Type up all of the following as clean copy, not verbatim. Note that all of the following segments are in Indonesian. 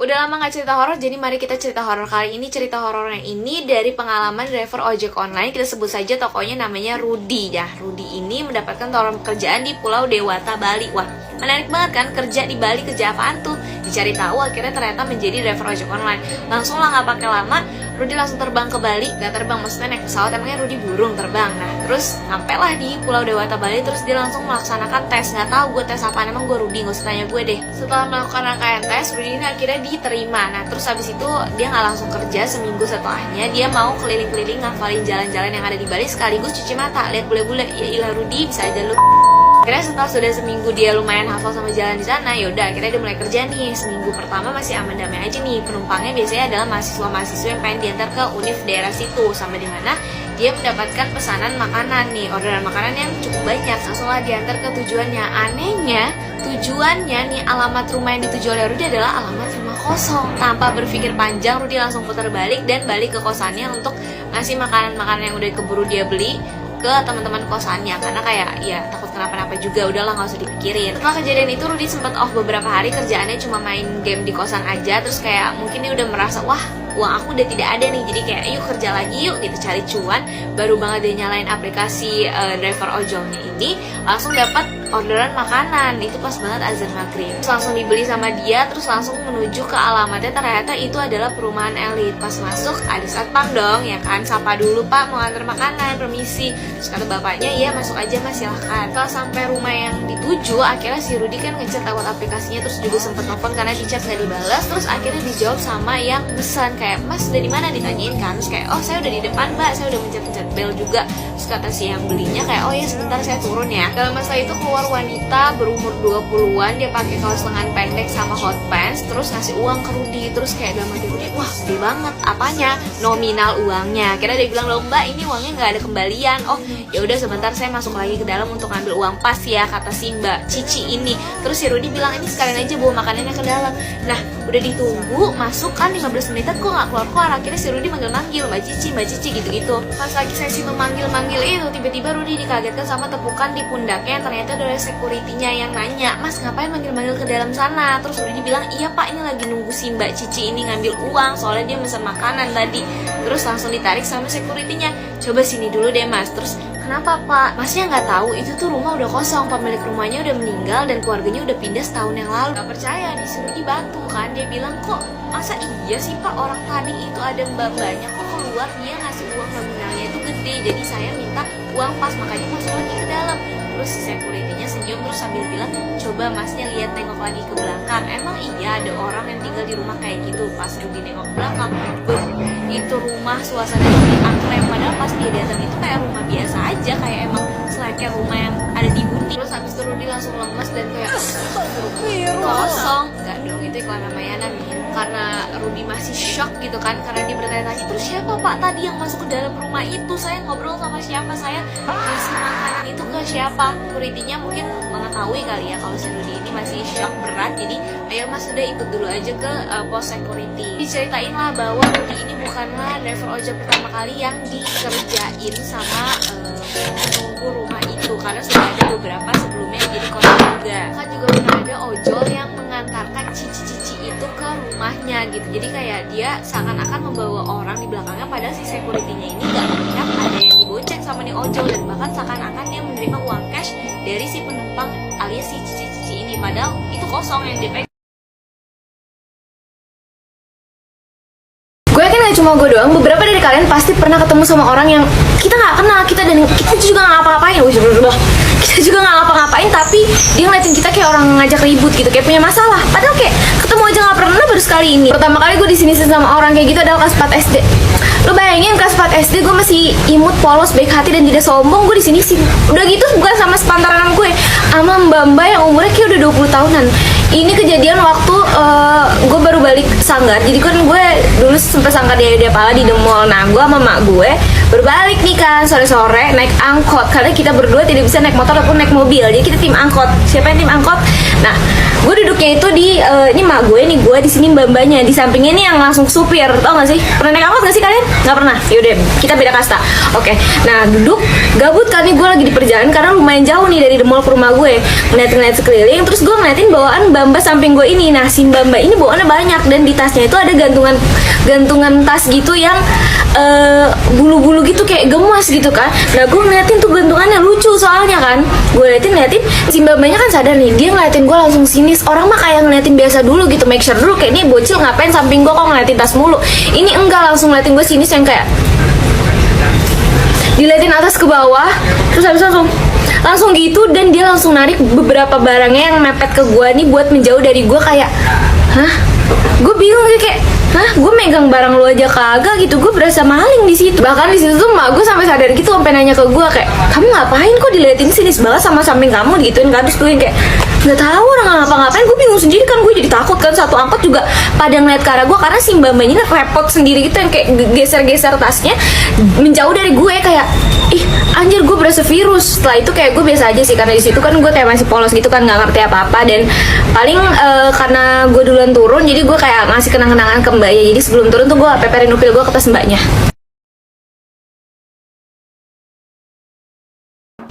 Udah lama gak cerita horor, jadi mari kita cerita horor. Kali ini cerita horornya ini dari pengalaman driver ojek online. Kita sebut saja tokonya namanya Rudy. Ya, Rudy ini mendapatkan tawaran pekerjaan di Pulau Dewata, Bali. Wah, menarik banget kan, kerja di Bali, kerja apaan tuh? Dicari tahu, akhirnya ternyata menjadi driver ojek online. Langsung lah, gak pakai lama, Rudy langsung terbang ke Bali. Gak terbang, maksudnya naik pesawat, emangnya Rudy burung terbang. Nah, terus sampailah di Pulau Dewata, Bali. Terus dia langsung melaksanakan tes. Gak tahu gue tes apaan, emang gue Rudy, gak usah tanya gue deh. Setelah melakukan rangkaian tes, Rudy ini akhirnya diterima. Nah, terus habis itu dia nggak langsung kerja. Seminggu setelahnya dia mau keliling-keliling ngafalin jalan-jalan yang ada di Bali sekaligus cuci mata, lihat bule-bule. Ya ilah Rudy, bisa aja lu. Akhirnya setelah sudah seminggu dia lumayan hafal sama jalan di sana, yaudah akhirnya dia mulai kerja nih. Seminggu pertama masih aman damai aja nih. Penumpangnya biasanya adalah mahasiswa-mahasiswa yang pengen diantar ke univ daerah situ, sampai di mana dia mendapatkan pesanan makanan nih, orderan makanan yang cukup banyak. Langsunglah diantar ke tujuannya. Anehnya tujuannya nih, alamat rumah yang dituju oleh Rudy adalah alamat rumah kosong. Tanpa berpikir panjang, Rudy langsung putar balik dan balik ke kosannya untuk ngasih makanan-makanan yang udah keburu dia beli ke teman-teman kosannya, karena kayak ya takut kenapa-napa juga, udahlah nggak usah dipikirin. Setelah kejadian itu Rudy sempat off beberapa hari, kerjaannya cuma main game di kosan aja. Terus kayak mungkin dia udah merasa, wah uang aku udah tidak ada nih, jadi kayak yuk kerja lagi yuk gitu, cari cuan. Baru banget dia nyalain aplikasi driver ojolnya ini, langsung dapat orderan makanan. Itu pas banget azan maghrib, terus langsung dibeli sama dia, terus langsung menuju ke alamatnya. Ternyata itu adalah perumahan elit. Pas masuk ada satpam dong ya kan, sapa dulu, Pak mau antar makanan, permisi. Terus kata bapaknya, iya masuk aja Mas, silahkan. Setelah sampai rumah yang dituju, akhirnya si Rudy kan ngechat lewat aplikasinya, terus juga sempet nelfon karena di chat gak dibalas. Terus akhirnya dijawab sama yang pesan, kayak Mas udah di mana, ditanyain kan. Terus kayak, oh saya udah di depan Mbak, saya udah mencet-mencet bel juga. Terus kata si yang belinya kayak, oh ya sebentar saya turun ya. Dalam masa itu keluar wanita berumur 20-an, dia pakai kaos lengan pendek sama hot pants, terus ngasih uang ke Rudy. Terus kayak dalam hati Rudy, wah gede banget. Apanya? Nominal uangnya. Akhirnya dia bilang, loh Mbak ini uangnya nggak ada kembalian. Oh ya udah sebentar saya masuk lagi ke dalam untuk ngambil uang pas ya, kata si Mbak Cici ini. Terus si Rudy bilang, ini sekalian aja bawa makanannya ke dalam. Nah udah ditunggu, masuk kan 15 menitan kok nggak keluar-keluar. Akhirnya si Rudy manggil-manggil, Mbak Cici gitu-gitu. Pas lagi sesi memanggil-manggil itu, tiba-tiba Rudy dikagetkan sama tepukan di pundaknya yang ternyata adalah security-nya yang nanya, Mas ngapain manggil-manggil ke dalam sana? Terus Rudy bilang, iya Pak ini lagi nunggu si Mbak Cici ini ngambil uang, soalnya dia pesan makanan tadi. Terus langsung ditarik sama security-nya, coba sini dulu deh Mas. Terus kenapa Pak? Masnya nggak tahu itu tuh rumah udah kosong, pemilik rumahnya udah meninggal dan keluarganya udah pindah setahun yang lalu. Gak percaya, disuruh dibantu kan. Dia bilang, kok masa iya sih Pak, orang tadi itu ada mbak-mbaknya kok keluar, dia ngasih uang nominalnya itu gede, jadi saya minta uang pas, makanya masuk lagi ke dalam. Terus si security-nya senyum terus sambil bilang, coba Masnya lihat, tengok lagi ke belakang. Emang iya ada orang yang tinggal di rumah kayak gitu? Pas Rudy nengok ke belakang, itu rumah suasananya lebih akrem. Padahal pas dia datang itu kayak rumah biasa aja, kayak emang selain rumah yang ada di Budi. Terus habis itu Rudy langsung lemes dan kayak kosong. Enggak dong, itu iklan Ramayana nih. Karena Rudy masih shock gitu kan, karena dia bertanya-tanya, terus siapa Pak tadi yang masuk ke dalam rumah itu? Saya ngobrol sama siapa? Saya kasih makanan itu ke siapa? Security-nya mungkin mengetahui kali ya kalau si Rudy ini masih shock berat. Jadi ayo Mas udah ikut dulu aja ke pos security. Diceritain lah bahwa Rudy ini bukanlah driver ojek pertama kali yang dikerjain sama penunggu rumah itu, karena sudah ada beberapa sebelumnya yang jadi korban juga. Kan juga pernah ada ojol yang mengantarkan cici-cici itu ke rumahnya gitu. Jadi kayak dia seakan-akan membawa orang di belakangnya, padahal si security-nya ini gak melihat ada yang diboceng sama nih ojol, dan bahkan seakan-akan dia menerima uang cash dari si penumpang alias si cici-cici ini, padahal itu kosong yang dipegang. Gue yakin gak cuma gue doang, beberapa dari kalian pasti pernah ketemu sama orang yang kita gak kenal, kita juga gak ngapa-ngapain. Kita juga gak ngapa-ngapain, tapi dia ngeliatin kita kayak orang ngajak ribut gitu, kayak punya masalah. Padahal kayak ketemu aja gak pernah, baru sekali ini. Pertama kali gue disini sama orang kayak gitu adalah kelas 4 SD. Lo bayangin kelas 4 SD gue masih imut, polos, baik hati dan tidak sombong. Gue disini sih udah gitu bukan sama sepantaran gue, sama mbak-mbak yang umurnya kayak udah 20 tahunan. Ini kejadian waktu gue baru balik Sanggar. Jadi kan gue dulu sempet Sanggar di Ayodapala di The Mall. Nah gue sama mak gue baru balik nih kan sore-sore naik angkot, karena kita berdua tidak bisa naik motor ataupun naik mobil. Jadi kita tim angkot. Siapa yang tim angkot? Nah, gue duduknya itu di ini mak gue nih, gue di sini mbak-mbaknya, di sampingnya nih yang langsung supir, tau gak sih? Pernah naik angkot gak sih kalian? Nggak pernah. Yaudah, kita beda kasta. Oke. Nah, duduk gabut kan nih, gue lagi di perjalanan karena lumayan jauh nih dari the mall ke rumah gue. Ngeliat sekeliling, terus gue ngeliatin bawaan mbak-mbak samping gue ini. Nah, si mbak-mbak ini bawaannya banyak dan di tasnya itu ada gantungan tas gitu yang bulu-bulu gitu kayak gemas gitu kan. Nah, gue ngeliatin tuh gantungannya lucu soalnya kan. Gue liatin si mbak-mbaknya kan sadar nih, dia ngeliatin gue langsung sinis. Orang mah kayak ngeliatin biasa dulu gitu, make sure dulu kayak ini bocil ngapain samping gue kok ngeliatin tas mulu. Ini enggak, langsung ngeliatin gue sinis yang kayak diliatin atas ke bawah, terus habis langsung gitu, dan dia langsung narik beberapa barangnya yang mepet ke gue nih buat menjauh dari gue. Kayak hah, gue bingung gitu, kayak hah, gue megang barang lu aja kagak gitu. Gue berasa maling di situ. Bahkan di situ tuh mak gue sampai sadar gitu, sampai nanya ke gue kayak, kamu ngapain kok diliatin sinis banget sama samping kamu digituin kan. Terus gue yang kayak nggak tahu orang ngapa-ngapain. Gue bingung sendiri kan, gue jadi takut kan. Satu angkot juga pada ngeliat ke arah gue karena si mbak-mbaknya repot sendiri gitu, yang kayak geser-geser tasnya menjauh dari gue. Kayak ih anjir, gue berasa virus. Setelah itu kayak gue biasa aja sih, karena di situ kan gue kayak masih polos gitu kan, nggak ngerti apa-apa. Dan paling karena gue duluan turun, jadi gue kayak ngasih kenang-kenangan ke mbak ya. Jadi sebelum turun tuh gue peperin upil gue ke tas mbaknya.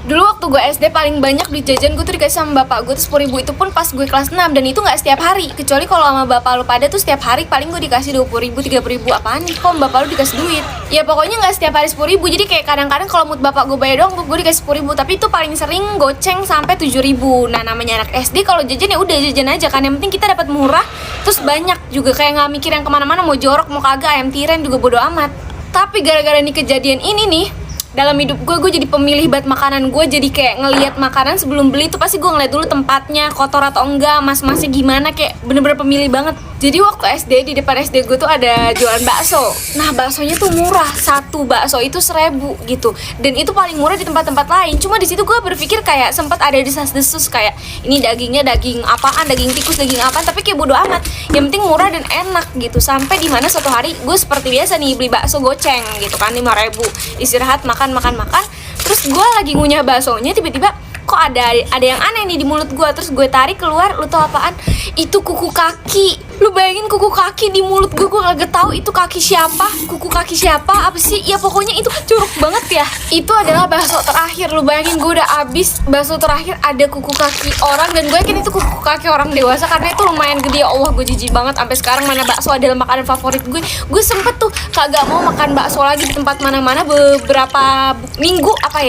Dulu waktu gue SD paling banyak duit jajan gue tuh dikasih sama bapak gue tuh 10.000, itu pun pas gue kelas 6. Dan itu gak setiap hari, kecuali kalau sama bapak lu pada tuh setiap hari paling gue dikasih 20.000, 30.000. Apaan nih, kok bapak lu dikasih duit? Ya pokoknya gak setiap hari 10.000. Jadi kayak kadang-kadang kalau mood bapak gue bayar doang gue dikasih 10.000. Tapi itu paling sering goceng sampai 7.000. Nah namanya anak SD, kalau jajan ya udah jajan aja kan, yang penting kita dapat murah terus banyak juga, kayak nggak mikir yang kemana-mana mau jorok mau kagak, ayam tiren juga bodo amat. Tapi gara-gara nih kejadian ini nih, dalam hidup gue jadi pemilih banget makanan. Gue jadi kayak ngelihat makanan sebelum beli tuh pasti gue ngeliat dulu tempatnya kotor atau enggak, mas-masnya gimana, kayak bener-bener pemilih banget. Jadi waktu SD, di depan SD gue tuh ada jualan bakso. Nah baksonya tuh murah, satu bakso itu 1.000 gitu. Dan itu paling murah di tempat-tempat lain. Cuma di situ gue berpikir kayak sempat ada desas-desus kayak ini dagingnya daging apaan, daging tikus, daging apaan. Tapi kayak bodo amat, yang penting murah dan enak gitu. Sampai dimana suatu hari gue seperti biasa nih beli bakso goceng gitu kan, 5.000. Istirahat makan. Terus gue lagi ngunyah baksonya, tiba-tiba kok ada yang aneh nih di mulut gue. Terus gue tarik keluar, lu tau apaan? Itu kuku kaki. Lu bayangin kuku kaki di mulut gue kagak tahu itu kaki siapa, kuku kaki siapa, apa sih? Ya pokoknya itu kan jorok banget ya. Itu adalah bakso terakhir. Lu bayangin gue udah abis bakso terakhir ada kuku kaki orang, dan gue yakin itu kuku kaki orang dewasa karena itu lumayan gede. Ya Allah, gue jijik banget. Sampai sekarang mana bakso adalah makanan favorit gue. Gue sempet tuh kagak mau makan bakso lagi di tempat mana-mana beberapa minggu apa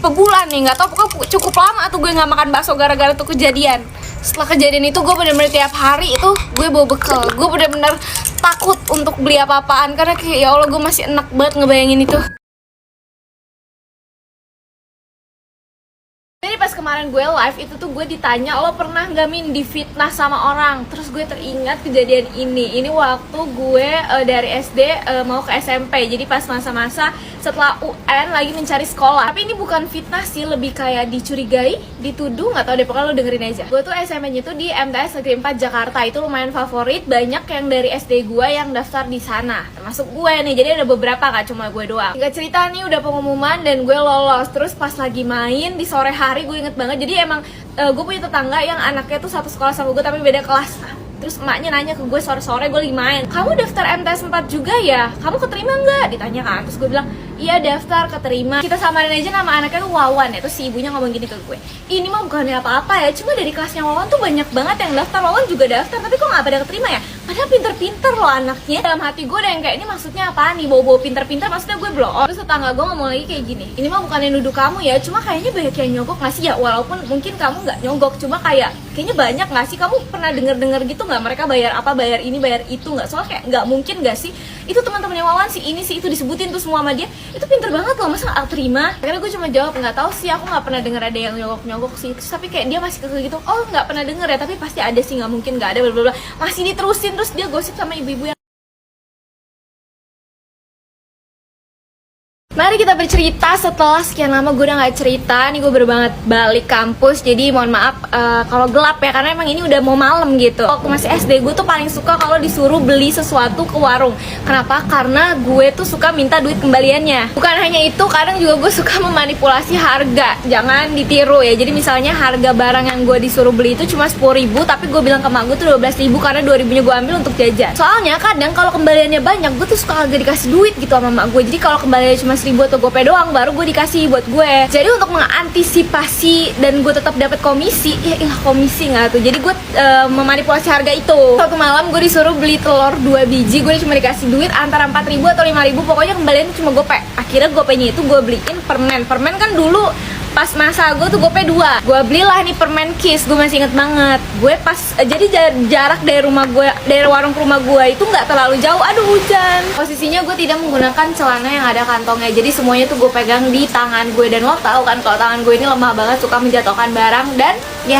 bulan nih, nggak tahu, pokoknya cukup lama tuh gue nggak makan bakso gara-gara tuh kejadian. Setelah kejadian itu gue bener-bener tiap hari itu gue bawa bekal. Gue bener-bener takut untuk beli apa-apaan karena kayak ya Allah, gue masih enak banget ngebayangin itu. Jadi pas kemarin gue live itu tuh gue ditanya, lo pernah nggak Min difitnah sama orang? Terus gue teringat kejadian ini waktu gue dari SD mau ke SMP. Jadi pas masa-masa setelah UN lagi mencari sekolah. Tapi ini bukan fitnah sih, lebih kayak dicurigai, dituduh, nggak tahu deh, pokoknya lo dengerin aja. Gue tuh SMP-nya tuh di MTS Negeri 4 Jakarta. Itu lumayan favorit, banyak yang dari SD gue yang daftar di sana, termasuk gue nih. Jadi ada beberapa, gak cuma gue doang. Gak cerita nih, udah pengumuman dan gue lolos. Terus pas lagi main di sore hari, gue inget banget. Jadi emang gue punya tetangga yang anaknya tuh satu sekolah sama gue tapi beda kelas. Terus emaknya nanya ke gue sore-sore, gue lagi main, kamu daftar MTS 4 juga ya? Kamu keterima nggak? Ditanya kan. Terus gue bilang, iya daftar, keterima. Kita samarin aja nama anaknya tuh Wawan ya. Terus si ibunya ngomong gini ke gue, ini mah bukannya apa-apa ya, cuma dari kelasnya Wawan tuh banyak banget yang daftar. Wawan juga daftar, tapi kok nggak pada keterima ya? Padahal pinter-pinter loh anaknya. Dalam hati gue udah yang kayak, ini maksudnya apaan nih? Bawa-bawa pinter-pinter, maksudnya gue blow on. Terus tetangga gue ngomong lagi kayak gini, ini mah bukannya nuduh kamu ya, cuma kayaknya banyak yang nyogok nggak sih ya? Walaupun mungkin kamu nggak nyogok, cuma kayaknya banyak nggak sih? Kamu pernah denger gitu nggak? Mereka bayar apa, bayar ini, bayar itu nggak? Soalnya kayak nggak mungkin nggak sih? Itu teman-temannya Wawan sih, ini sih itu, disebutin tuh semua sama dia. Itu pinter banget loh, masa nggak terima? Akhirnya gue cuma jawab, nggak tahu sih, aku nggak pernah denger ada yang nyogok sih. Terus tapi kayak dia masih keke gitu, oh nggak pernah denger ya, tapi pasti ada sih, nggak mungkin nggak ada, bla bla bla. Masih diterusin. Terus dia gosip sama ibu-ibu yang Mari kita bercerita setelah sekian lama gue udah gak cerita. Nih gue baru banget balik kampus. Jadi mohon maaf kalau gelap ya, karena emang ini udah mau malam gitu. Waktu masih SD gue tuh paling suka kalau disuruh beli sesuatu ke warung. Kenapa? Karena gue tuh suka minta duit kembaliannya. Bukan hanya itu, kadang juga gue suka memanipulasi harga. Jangan ditiru ya. Jadi misalnya harga barang yang gue disuruh beli itu cuma 10.000, tapi gue bilang ke mak gue tuh 12.000 karena 2.000 nya gue ambil untuk jajan. Soalnya kadang kalau kembaliannya banyak, gue tuh suka agak dikasih duit gitu sama mak gue. Jadi kalau kembaliannya cuma 1.000 atau GoPay doang, baru gue dikasih buat gue. Jadi untuk mengantisipasi dan gue tetap dapat komisi, ya ilah komisi nggak tuh. Jadi gue memanipulasi harga itu. Suatu malam gue disuruh beli telur 2 biji, gue cuma dikasih duit antara 4.000 atau 5.000, pokoknya kembaliannya cuma GoPay. Akhirnya GoPay-nya itu gue beliin permen. Permen kan dulu pas masa gue tuh GoPay 2. Gue belilah nih permen Kiss, gue masih inget banget. Gue pas jadi jarak dari rumah gue, dari warung ke rumah gue itu nggak terlalu jauh. Aduh hujan. Posisinya gue tidak menggunakan celana yang ada kantongnya. Jadi semuanya tuh gue pegang di tangan gue. Dan lo tau kan kalau tangan gue ini lemah banget, suka menjatuhkan barang. Dan ya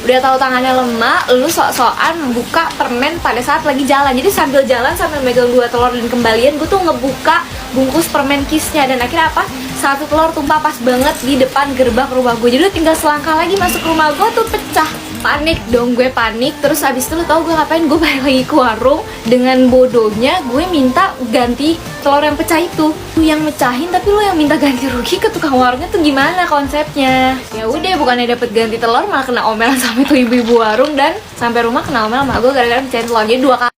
udah tahu tangannya lemah, lu sok-sokan buka permen pada saat lagi jalan. Jadi sambil jalan, sambil megang 2 telur dan kembalian, gue tuh ngebuka bungkus permen Kissnya. Dan akhirnya apa? 1 telur tumpah pas banget di depan gerbang rumah gue. Jadi tinggal selangkah lagi masuk rumah gue tuh pecah. Panik dong, gue panik. Terus abis itu lo tau gue ngapain? Gue balik lagi ke warung. Dengan bodohnya gue minta ganti telur yang pecah itu. Lu yang mecahin tapi lo yang minta ganti rugi ke tukang warungnya tuh gimana konsepnya? Ya udah, bukannya dapet ganti telur malah kena omelan sama itu ibu-ibu warung. Dan sampai rumah kena omel sama gue gara-gara pecahin telur. Jadi 2 kali